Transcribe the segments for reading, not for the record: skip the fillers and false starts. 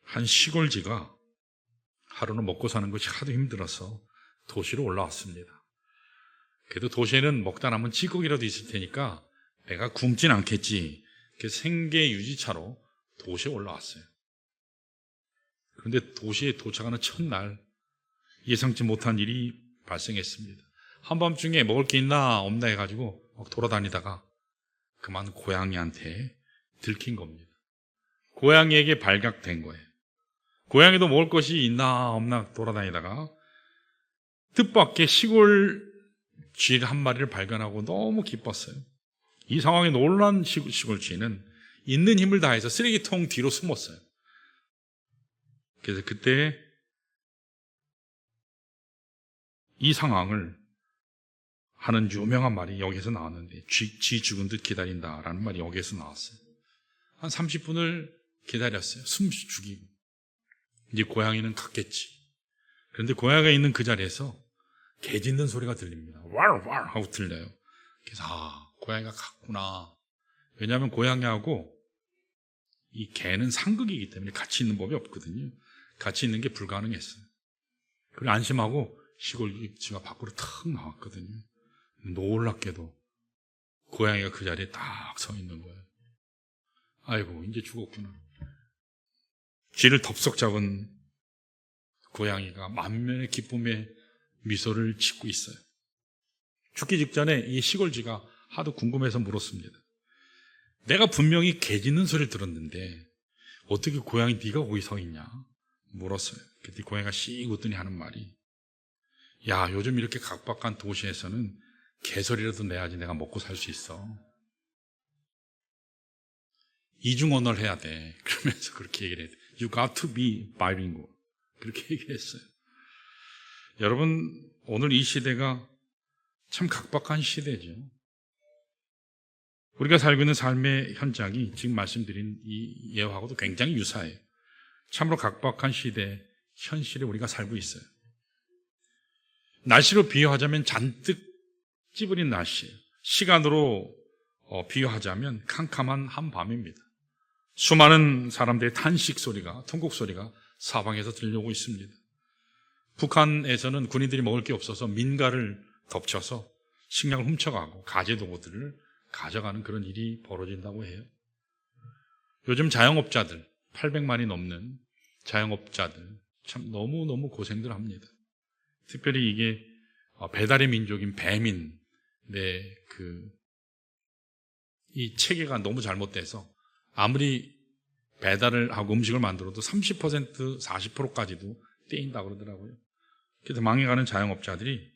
한 시골지가 하루는 먹고 사는 것이 하도 힘들어서 도시로 올라왔습니다. 그래도 도시에는 먹다 남은 찌꺼기라도 있을 테니까 내가 굶진 않겠지. 그래서 생계 유지차로 도시에 올라왔어요. 그런데 도시에 도착하는 첫날 예상치 못한 일이 발생했습니다. 한밤중에 먹을 게 있나 없나 해가지고 막 돌아다니다가 그만 고양이한테 들킨 겁니다. 고양이에게 발각된 거예요. 고양이도 먹을 것이 있나 없나 돌아다니다가 뜻밖의 시골 쥐 한 마리를 발견하고 너무 기뻤어요. 이 상황에 놀란 시골 쥐는 있는 힘을 다해서 쓰레기통 뒤로 숨었어요. 그래서 그때 이 상황을 하는 유명한 말이 여기서 나왔는데, 쥐 죽은 듯 기다린다라는 말이 여기서 나왔어요. 한 30분을 기다렸어요. 숨 죽이고. 이제 고양이는 갔겠지. 그런데 고양이가 있는 그 자리에서 개 짖는 소리가 들립니다. 왈왈 하고 들려요. 그래서 고양이가 갔구나. 왜냐하면 고양이하고 이 개는 상극이기 때문에 같이 있는 법이 없거든요. 같이 있는 게 불가능했어요. 그리고 안심하고 시골쥐가 밖으로 탁 나왔거든요. 놀랍게도 고양이가 그 자리에 딱 서 있는 거예요. 아이고, 이제 죽었구나. 쥐를 덥석 잡은 고양이가 만면의 기쁨의 미소를 짓고 있어요. 죽기 직전에 이 시골쥐가 하도 궁금해서 물었습니다. 내가 분명히 개 짖는 소리를 들었는데 어떻게 고양이 네가 거기 서 있냐 물었어요. 그때 고양이가 씩 웃더니 하는 말이, 야, 요즘 이렇게 각박한 도시에서는 개소리라도 내야지 내가 먹고 살 수 있어. 이중언어를 해야 돼. 그러면서 그렇게 얘기를 해요. You got to be bilingual. 그렇게 얘기했어요. 여러분, 오늘 이 시대가 참 각박한 시대죠. 우리가 살고 있는 삶의 현장이 지금 말씀드린 이 예화하고도 굉장히 유사해요. 참으로 각박한 시대, 현실에 우리가 살고 있어요. 날씨로 비유하자면 잔뜩 찌부린 날씨예요. 시간으로 비유하자면 캄캄한 한밤입니다. 수많은 사람들의 탄식 소리가, 통곡 소리가 사방에서 들려오고 있습니다. 북한에서는 군인들이 먹을 게 없어서 민가를 덮쳐서 식량을 훔쳐가고 가재도구들을 가져가는 그런 일이 벌어진다고 해요. 요즘 자영업자들, 800만이 넘는 자영업자들 참 너무너무 고생들 합니다. 특별히 이게 배달의 민족인 배민, 이 체계가 너무 잘못돼서 아무리 배달을 하고 음식을 만들어도 30%, 40%까지도 떼인다고 그러더라고요. 그래서 망해가는 자영업자들이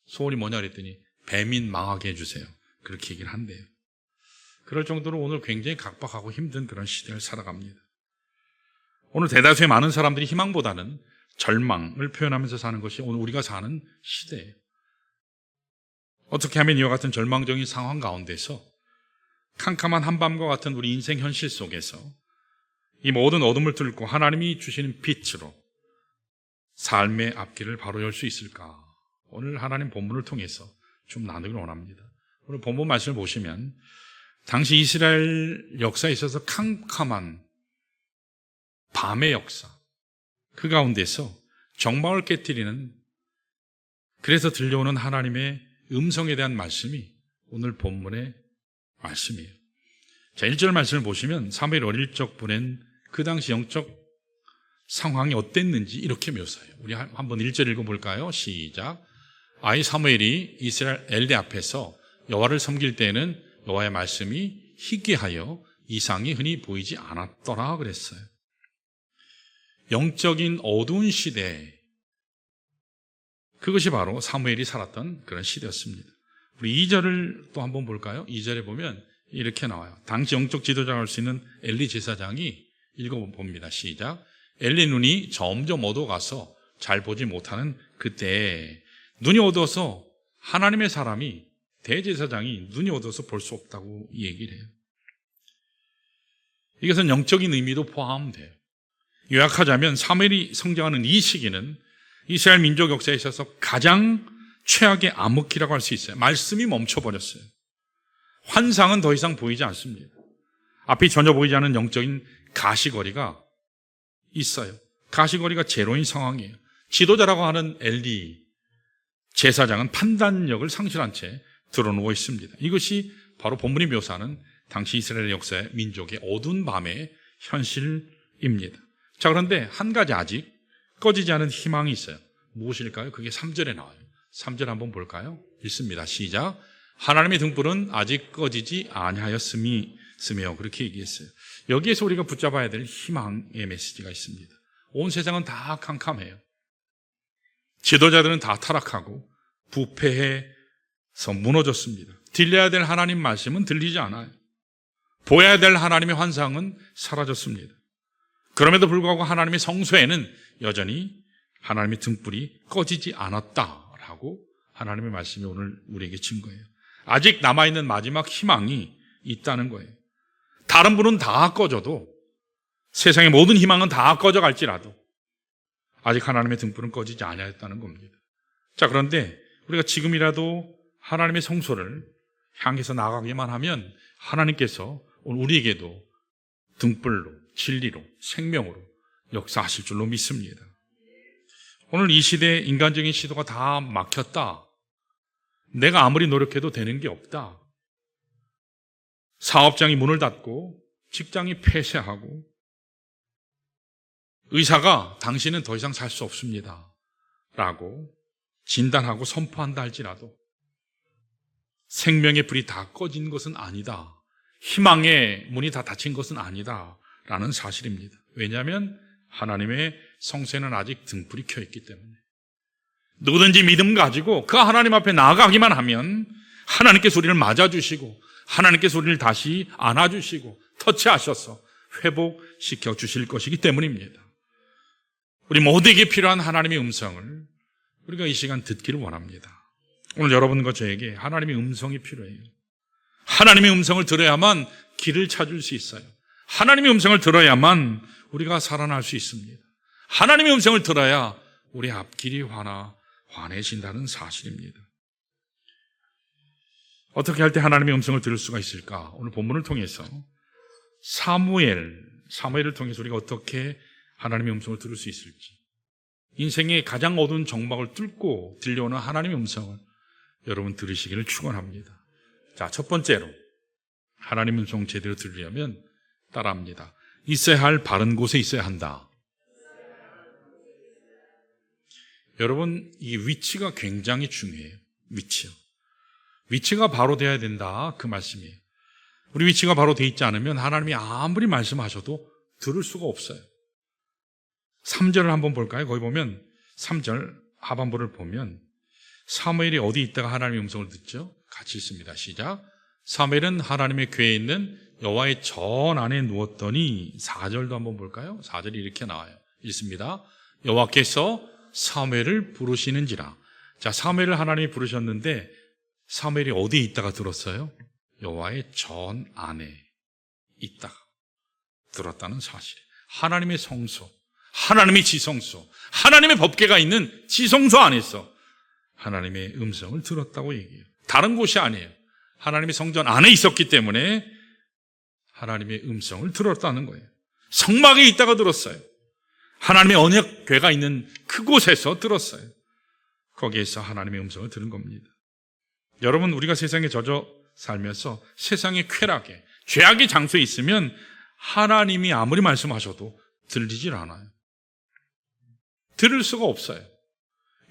소원이 뭐냐 그랬더니 배민 망하게 해주세요. 그렇게 얘기를 한대요. 그럴 정도로 오늘 굉장히 각박하고 힘든 그런 시대를 살아갑니다. 오늘 대다수의 많은 사람들이 희망보다는 절망을 표현하면서 사는 것이 오늘 우리가 사는 시대예요. 어떻게 하면 이와 같은 절망적인 상황 가운데서 캄캄한 한밤과 같은 우리 인생 현실 속에서 이 모든 어둠을 뚫고 하나님이 주시는 빛으로 삶의 앞길을 바로 열 수 있을까? 오늘 하나님 본문을 통해서 좀 나누길 원합니다. 오늘 본문 말씀을 보시면 당시 이스라엘 역사에 있어서 캄캄한 밤의 역사, 그 가운데서 정막을 깨뜨리는, 그래서 들려오는 하나님의 음성에 대한 말씀이 오늘 본문의 말씀이에요. 자, 1절 말씀을 보시면 사무엘 어릴 적 보낸 그 당시 영적 상황이 어땠는지 이렇게 묘사해요. 우리 한번 1절 읽어볼까요? 시작. 아이 사무엘이 이스라엘 엘리 앞에서 여호와를 섬길 때에는 여호와의 말씀이 희귀하여 이상이 흔히 보이지 않았더라 그랬어요. 영적인 어두운 시대, 그것이 바로 사무엘이 살았던 그런 시대였습니다. 우리 2절을 또 한번 볼까요? 2절에 보면 이렇게 나와요. 당시 영적 지도자가 할 수 있는 엘리 제사장이 읽어봅니다. 시작. 엘리 눈이 점점 어두워가서 잘 보지 못하는 그때, 눈이 어두워서 하나님의 사람이, 대제사장이 눈이 어두워서 볼 수 없다고 얘기를 해요. 이것은 영적인 의미도 포함돼요. 요약하자면 사무엘이 성장하는 이 시기는 이스라엘 민족 역사에 있어서 가장 최악의 암흑기라고 할 수 있어요. 말씀이 멈춰버렸어요. 환상은 더 이상 보이지 않습니다. 앞이 전혀 보이지 않는 영적인 가시거리가 있어요. 가시거리가 제로인 상황이에요. 지도자라고 하는 엘리 제사장은 판단력을 상실한 채 드러누워 있습니다. 이것이 바로 본문이 묘사하는 당시 이스라엘 역사의 민족의 어두운 밤의 현실입니다. 자, 그런데 한 가지 아직 꺼지지 않은 희망이 있어요. 무엇일까요? 그게 3절에 나와요. 3절 한번 볼까요? 읽습니다. 시작. 하나님의 등불은 아직 꺼지지 아니하였으며 그렇게 얘기했어요. 여기에서 우리가 붙잡아야 될 희망의 메시지가 있습니다. 온 세상은 다 캄캄해요. 지도자들은 다 타락하고 부패해서 무너졌습니다. 들려야 될 하나님 말씀은 들리지 않아요. 보여야 될 하나님의 환상은 사라졌습니다. 그럼에도 불구하고 하나님의 성소에는 여전히 하나님의 등불이 꺼지지 않았다라고 하나님의 말씀이 오늘 우리에게 증거해요. 아직 남아있는 마지막 희망이 있다는 거예요. 다른 불은 다 꺼져도, 세상의 모든 희망은 다 꺼져갈지라도 아직 하나님의 등불은 꺼지지 아니하였다는 겁니다. 자, 그런데 우리가 지금이라도 하나님의 성소를 향해서 나가기만 하면 하나님께서 오늘 우리에게도 등불로, 진리로, 생명으로 역사하실 줄로 믿습니다. 오늘 이 시대에 인간적인 시도가 다 막혔다. 내가 아무리 노력해도 되는 게 없다. 사업장이 문을 닫고 직장이 폐쇄하고 의사가 당신은 더 이상 살 수 없습니다 라고 진단하고 선포한다 할지라도 생명의 불이 다 꺼진 것은 아니다. 희망의 문이 다 닫힌 것은 아니다 라는 사실입니다. 왜냐하면 하나님의 성소에는 아직 등불이 켜있기 때문에 누구든지 믿음 가지고 그 하나님 앞에 나아가기만 하면 하나님께서 우리를 맞아주시고 하나님께서 우리를 다시 안아주시고 터치하셔서 회복시켜 주실 것이기 때문입니다. 우리 모두에게 필요한 하나님의 음성을 우리가 이 시간 듣기를 원합니다. 오늘 여러분과 저에게 하나님의 음성이 필요해요. 하나님의 음성을 들어야만 길을 찾을 수 있어요. 하나님의 음성을 들어야만 우리가 살아날 수 있습니다. 하나님의 음성을 들어야 우리 앞길이 환해진다는 사실입니다. 어떻게 할 때 하나님의 음성을 들을 수가 있을까? 오늘 본문을 통해서 사무엘을 통해서 우리가 어떻게 하나님의 음성을 들을 수 있을지, 인생의 가장 어두운 정막을 뚫고 들려오는 하나님의 음성을 여러분 들으시기를 축원합니다. 자, 첫 번째로 하나님의 음성 제대로 들으려면 따라합니다. 있어야 할 바른 곳에 있어야 한다. 여러분, 이 위치가 굉장히 중요해요. 위치가 바로 돼야 된다, 그 말씀이에요. 우리 위치가 바로 돼 있지 않으면 하나님이 아무리 말씀하셔도 들을 수가 없어요. 3절을 한번 볼까요? 거기 보면 3절 하반부를 보면 사무엘이 어디 있다가 하나님의 음성을 듣죠? 같이 읽습니다. 시작. 사무엘은 하나님의 궤에 있는 여호와의 전 안에 누웠더니 4절도 한번 볼까요? 4절이 이렇게 나와요. 읽습니다. 여호와께서 사무엘을 부르시는지라. 자, 사무엘을 하나님이 부르셨는데 사무엘이 어디에 있다가 들었어요? 여호와의 전 안에 있다가 들었다는 사실. 하나님의 성소, 하나님의 지성소, 하나님의 법궤가 있는 지성소 안에서 하나님의 음성을 들었다고 얘기해요. 다른 곳이 아니에요. 하나님의 성전 안에 있었기 때문에 하나님의 음성을 들었다는 거예요. 성막에 있다가 들었어요. 하나님의 언약궤가 있는 그곳에서 들었어요. 거기에서 하나님의 음성을 들은 겁니다. 여러분, 우리가 세상에 젖어 살면서 세상의 쾌락에, 죄악의 장소에 있으면 하나님이 아무리 말씀하셔도 들리질 않아요. 들을 수가 없어요.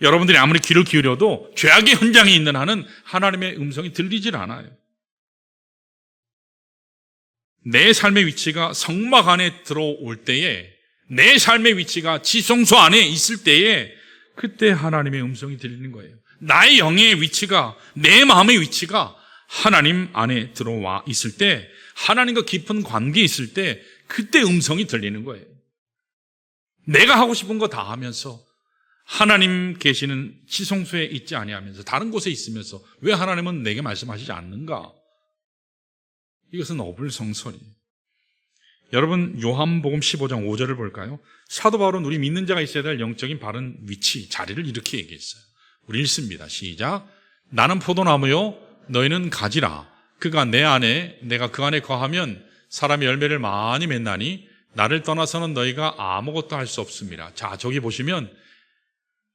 여러분들이 아무리 귀를 기울여도 죄악의 현장에 있는 한은 하나님의 음성이 들리질 않아요. 내 삶의 위치가 성막 안에 들어올 때에, 내 삶의 위치가 지성소 안에 있을 때에 그때 하나님의 음성이 들리는 거예요. 나의 영의 위치가, 내 마음의 위치가 하나님 안에 들어와 있을 때, 하나님과 깊은 관계에 있을 때 그때 음성이 들리는 거예요. 내가 하고 싶은 거 다 하면서 하나님 계시는 지성소에 있지 아니하면서 다른 곳에 있으면서 왜 하나님은 내게 말씀하시지 않는가? 이것은 어불성설이에요. 여러분, 요한복음 15장 5절을 볼까요? 사도 바울은 우리 믿는 자가 있어야 될 영적인 바른 위치, 자리를 이렇게 얘기했어요. 우리 읽습니다. 시작. 나는 포도나무요, 너희는 가지라. 그가 내 안에, 내가 그 안에 거하면 사람이 열매를 많이 맺나니 나를 떠나서는 너희가 아무것도 할 수 없습니다. 자, 저기 보시면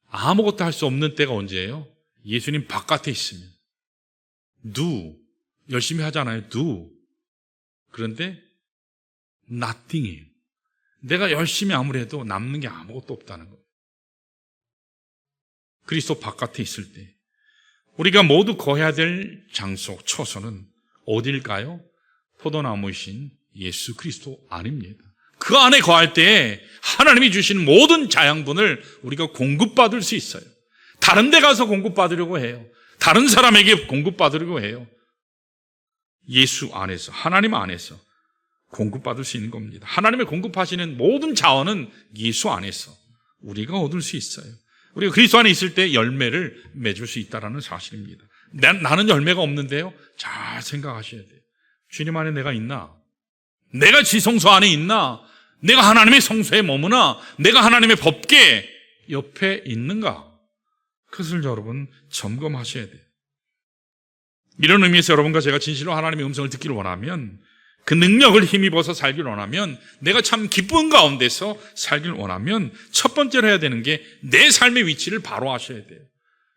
아무것도 할 수 없는 때가 언제예요? 예수님 바깥에 있으면. do. 열심히 하잖아요. do. 그런데 nothing이에요. 내가 열심히 아무리 해도 남는 게 아무것도 없다는 거예요. 그리스도 바깥에 있을 때 우리가 모두 거해야 될 장소, 처소는 어딜까요? 포도나무이신 예수 그리스도 안입니다. 그 안에 거할 때 하나님이 주신 모든 자양분을 우리가 공급받을 수 있어요. 다른 데 가서 공급받으려고 해요. 다른 사람에게 공급받으려고 해요. 예수 안에서, 하나님 안에서 공급받을 수 있는 겁니다. 하나님의 공급하시는 모든 자원은 예수 안에서 우리가 얻을 수 있어요. 우리가 그리스도 안에 있을 때 열매를 맺을 수 있다는 사실입니다. 나는 열매가 없는데요. 잘 생각하셔야 돼요. 주님 안에 내가 있나? 내가 지성소 안에 있나? 내가 하나님의 성소에 머무나? 내가 하나님의 법궤 옆에 있는가? 그것을 여러분 점검하셔야 돼요. 이런 의미에서 여러분과 제가 진실로 하나님의 음성을 듣기를 원하면, 그 능력을 힘입어서 살기를 원하면, 내가 참 기쁜 가운데서 살기를 원하면 첫 번째로 해야 되는 게 내 삶의 위치를 바로 아셔야 돼요.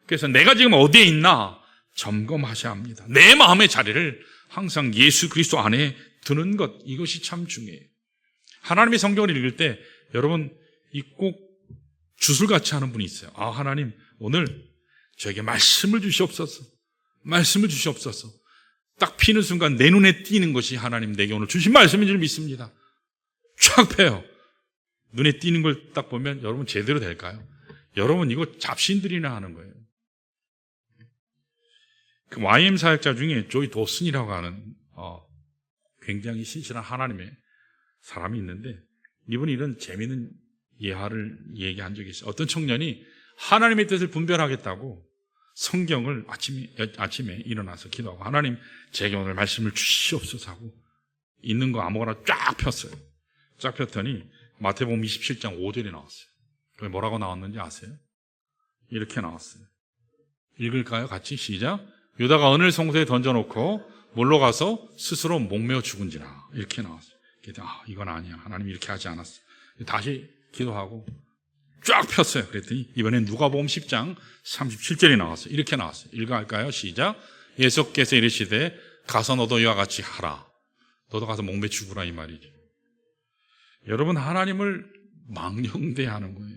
그래서 내가 지금 어디에 있나 점검하셔야 합니다. 내 마음의 자리를 항상 예수 그리스도 안에 두는 것, 이것이 참 중요해요. 하나님의 성경을 읽을 때 여러분 이 꼭 주술같이 하는 분이 있어요. 아, 하나님 오늘 저에게 말씀을 주시옵소서. 말씀을 주시옵소서. 딱 피는 순간 내 눈에 띄는 것이 하나님 내게 오늘 주신 말씀인 줄 믿습니다. 쫙 펴요. 눈에 띄는 걸 딱 보면 여러분 제대로 될까요? 여러분 이거 잡신들이나 하는 거예요. 그 YM 사역자 중에 조이 도슨이라고 하는 굉장히 신실한 하나님의 사람이 있는데, 이분이 이런 재미있는 예화를 얘기한 적이 있어요. 어떤 청년이 하나님의 뜻을 분별하겠다고 성경을 아침에 일어나서 기도하고, 하나님 제게 오늘 말씀을 주시옵소서 하고 있는 거 아무거나 쫙 폈어요. 쫙 폈더니 마태복음 27장 5절이 나왔어요. 그게 뭐라고 나왔는지 아세요? 이렇게 나왔어요. 읽을까요? 같이 시작. 유다가 은을 성소에 던져놓고 물로 가서 스스로 목매어 죽은지라. 이렇게 나왔어요. 이건 아니야. 하나님 이렇게 하지 않았어. 다시 기도하고 쫙 폈어요. 그랬더니 이번엔 누가복음 10장 37절이 나왔어요. 이렇게 나왔어요. 읽어할까요? 시작. 예수께서 이르시되 가서 너도 이와 같이 하라. 너도 가서 목매 죽으라, 이 말이죠. 여러분, 하나님을 망령대하는 거예요.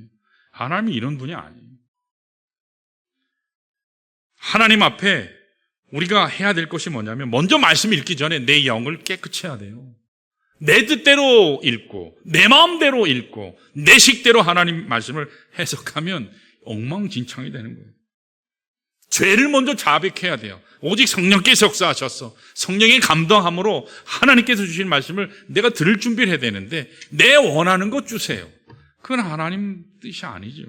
하나님이 이런 분이 아니에요. 하나님 앞에 우리가 해야 될 것이 뭐냐면, 먼저 말씀 읽기 전에 내 영을 깨끗이 해야 돼요. 내 뜻대로 읽고 내 마음대로 읽고 내 식대로 하나님 말씀을 해석하면 엉망진창이 되는 거예요. 죄를 먼저 자백해야 돼요. 오직 성령께서 역사하셔서 성령의 감동함으로 하나님께서 주신 말씀을 내가 들을 준비를 해야 되는데, 내 원하는 것 주세요. 그건 하나님 뜻이 아니죠.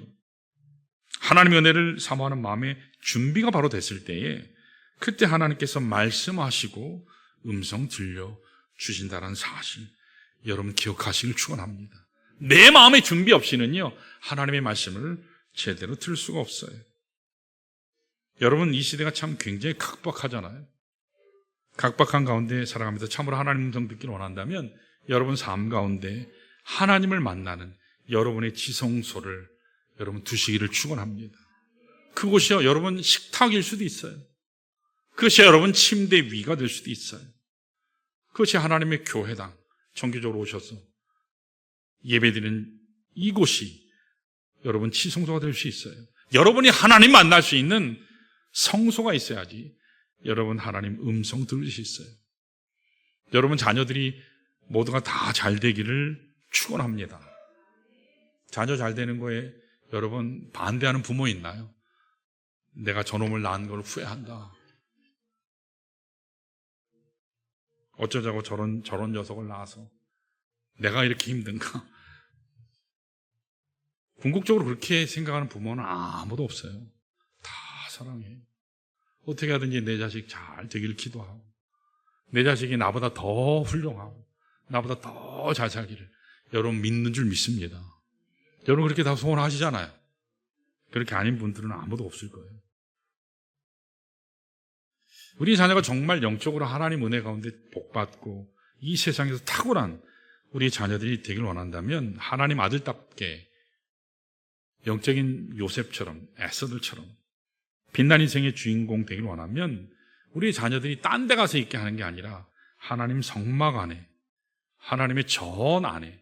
하나님의 은혜를 사모하는 마음의 준비가 바로 됐을 때에, 그때 하나님께서 말씀하시고 음성 들려 주신다는 사실, 여러분 기억하시길 축원합니다. 내 마음의 준비 없이는요, 하나님의 말씀을 제대로 들을 수가 없어요. 여러분, 이 시대가 참 굉장히 각박하잖아요. 각박한 가운데 살아가면서 참으로 하나님 음성 듣기를 원한다면, 여러분 삶 가운데 하나님을 만나는 여러분의 지성소를 여러분 두시기를 축원합니다. 그곳이요, 여러분 식탁일 수도 있어요. 그것이 여러분 침대 위가 될 수도 있어요. 그것이 하나님의 교회당, 정기적으로 오셔서 예배드리는 이곳이 여러분 지성소가 될 수 있어요. 여러분이 하나님 만날 수 있는 성소가 있어야지 여러분 하나님 음성 들을 수 있어요. 여러분 자녀들이 모두가 다 잘 되기를 축원합니다. 자녀 잘 되는 거에 여러분 반대하는 부모 있나요? 내가 저놈을 낳은 걸 후회한다. 어쩌자고 저런 녀석을 낳아서 내가 이렇게 힘든가? 궁극적으로 그렇게 생각하는 부모는 아무도 없어요. 다 사랑해요. 어떻게 하든지 내 자식 잘 되기를 기도하고, 내 자식이 나보다 더 훌륭하고 나보다 더 잘 살기를 여러분 믿는 줄 믿습니다. 여러분 그렇게 다 소원하시잖아요. 그렇게 아닌 분들은 아무도 없을 거예요. 우리 자녀가 정말 영적으로 하나님 은혜 가운데 복받고 이 세상에서 탁월한 우리 자녀들이 되길 원한다면 하나님 아들답게 영적인 요셉처럼 에서들처럼 빛난 인생의 주인공 되길 원하면 우리 자녀들이 딴 데 가서 있게 하는 게 아니라 하나님 성막 안에, 하나님의 전 안에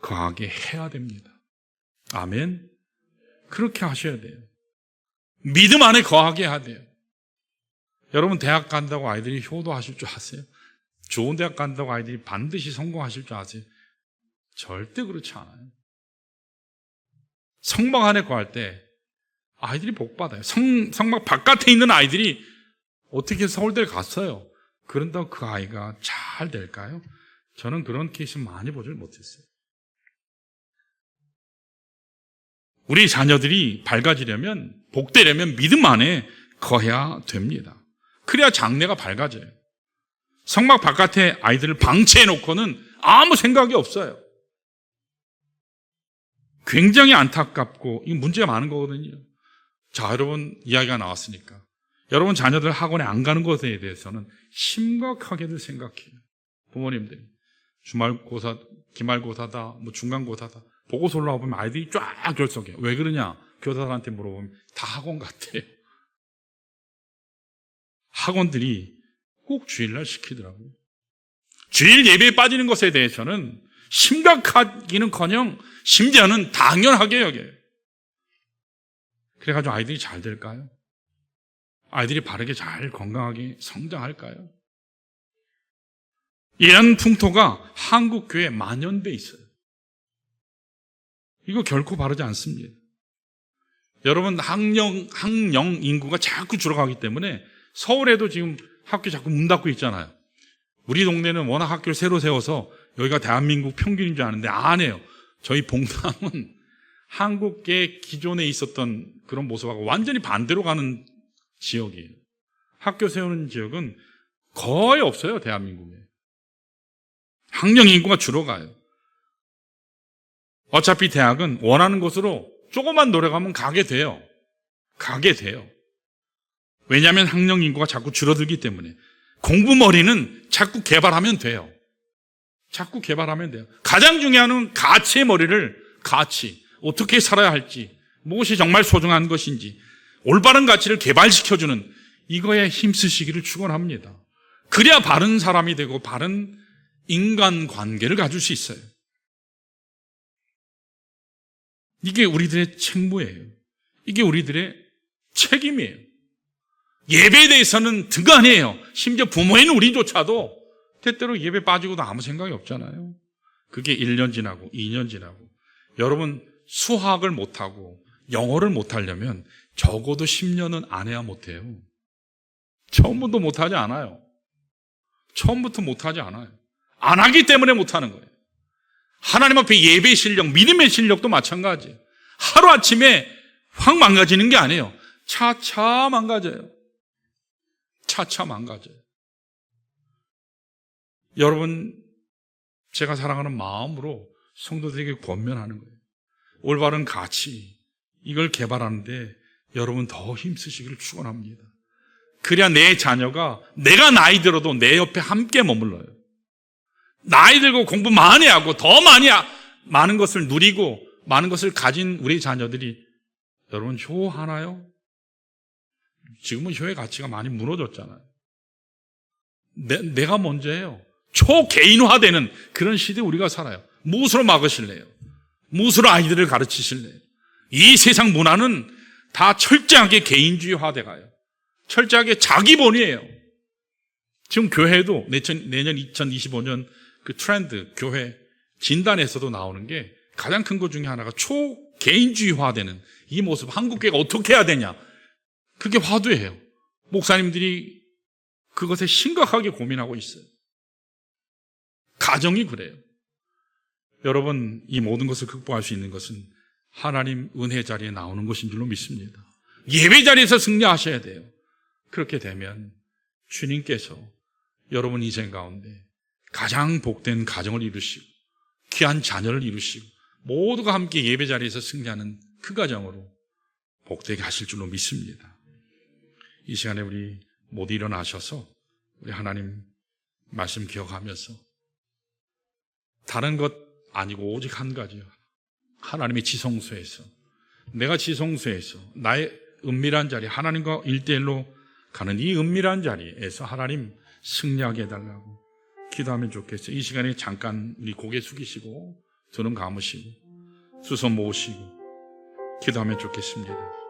거하게 해야 됩니다. 아멘. 그렇게 하셔야 돼요. 믿음 안에 거하게 해야 돼요. 여러분 대학 간다고 아이들이 효도하실 줄 아세요? 좋은 대학 간다고 아이들이 반드시 성공하실 줄 아세요? 절대 그렇지 않아요. 성막 안에 거할 때 아이들이 복 받아요. 성막 바깥에 있는 아이들이 어떻게 서울대를 갔어요? 그런다고 그 아이가 잘 될까요? 저는 그런 케이스 많이 보질 못했어요. 우리 자녀들이 밝아지려면, 복되려면 믿음 안에 거해야 됩니다. 그래야 장래가 밝아져요. 성막 바깥에 아이들을 방치해 놓고는 아무 생각이 없어요. 굉장히 안타깝고 이 문제가 많은 거거든요. 자, 여러분 이야기가 나왔으니까 여러분 자녀들 학원에 안 가는 것에 대해서는 심각하게들 생각해요. 부모님들이 주말고사, 기말고사다, 중간고사다 보고서 올라오면 아이들이 쫙 결석해요. 왜 그러냐? 교사들한테 물어보면 다 학원 갔대요. 학원들이 꼭 주일날 시키더라고요. 주일 예배에 빠지는 것에 대해서는 심각하기는커녕 심지어는 당연하게 여겨요. 그래가지고 아이들이 잘 될까요? 아이들이 바르게 잘 건강하게 성장할까요? 이런 풍토가 한국 교회에 만연돼 있어요. 이거 결코 바르지 않습니다. 여러분 학령 인구가 자꾸 줄어가기 때문에 서울에도 지금 학교 자꾸 문 닫고 있잖아요. 우리 동네는 워낙 학교를 새로 세워서 여기가 대한민국 평균인 줄 아는데 아니에요. 저희 봉담은 한국계 기존에 있었던 그런 모습하고 완전히 반대로 가는 지역이에요. 학교 세우는 지역은 거의 없어요. 대한민국에. 학령 인구가 줄어가요. 어차피 대학은 원하는 곳으로 조금만 노력하면 가게 돼요. 왜냐하면 학령 인구가 자꾸 줄어들기 때문에. 공부머리는 자꾸 개발하면 돼요. 가장 중요한 건 가치의 머리를, 어떻게 살아야 할지, 무엇이 정말 소중한 것인지, 올바른 가치를 개발시켜주는 이거에 힘쓰시기를 축원합니다. 그래야 바른 사람이 되고 바른 인간관계를 가질 수 있어요. 이게 우리들의 책무예요. 이게 우리들의 책임이에요. 예배에 대해서는 등한이에요. 심지어 부모인 우리조차도 때때로 예배 빠지고도 아무 생각이 없잖아요. 그게 1년 지나고 2년 지나고. 여러분 수학을 못하고 영어를 못하려면 적어도 10년은 안 해야 못해요. 처음부터 못하지 않아요. 안 하기 때문에 못하는 거예요. 하나님 앞에 예배 실력, 믿음의 실력도 마찬가지예요. 하루아침에 확 망가지는 게 아니에요. 차차 망가져요. 여러분, 제가 사랑하는 마음으로 성도들에게 권면하는 거예요. 올바른 가치, 이걸 개발하는데 여러분 더 힘쓰시기를 축원합니다. 그래야 내 자녀가 내가 나이 들어도 내 옆에 함께 머물러요. 나이 들고 공부 많이 하고 더 많은 것을 누리고 많은 것을 가진 우리 자녀들이 여러분 효하나요? 지금은 효의 가치가 많이 무너졌잖아요. 내가 먼저예요. 초개인화되는 그런 시대에 우리가 살아요. 무엇으로 막으실래요? 무엇으로 아이들을 가르치실래요? 이 세상 문화는 다 철저하게 개인주의화돼 가요. 철저하게 자기본이에요. 지금 교회도 내년 2025년 그 트렌드 교회 진단에서도 나오는 게 가장 큰 것 중에 하나가 초개인주의화되는 이 모습. 한국교회가 어떻게 해야 되냐? 그게 화두예요. 목사님들이 그것에 심각하게 고민하고 있어요. 가정이 그래요. 여러분, 이 모든 것을 극복할 수 있는 것은 하나님 은혜 자리에 나오는 것인 줄로 믿습니다. 예배 자리에서 승리하셔야 돼요. 그렇게 되면 주님께서 여러분 인생 가운데 가장 복된 가정을 이루시고 귀한 자녀를 이루시고 모두가 함께 예배 자리에서 승리하는 그 가정으로 복되게 하실 줄로 믿습니다. 이 시간에 우리 모두 일어나셔서 우리 하나님 말씀 기억하면서 다른 것 아니고 오직 한 가지요. 하나님의 지성소에서, 내가 지성소에서 나의 은밀한 자리, 하나님과 1대1로 가는 이 은밀한 자리에서 하나님 승리하게 해달라고 기도하면 좋겠어요. 이 시간에 잠깐 우리 고개 숙이시고 두눈 감으시고 두 손 모으시고 기도하면 좋겠습니다.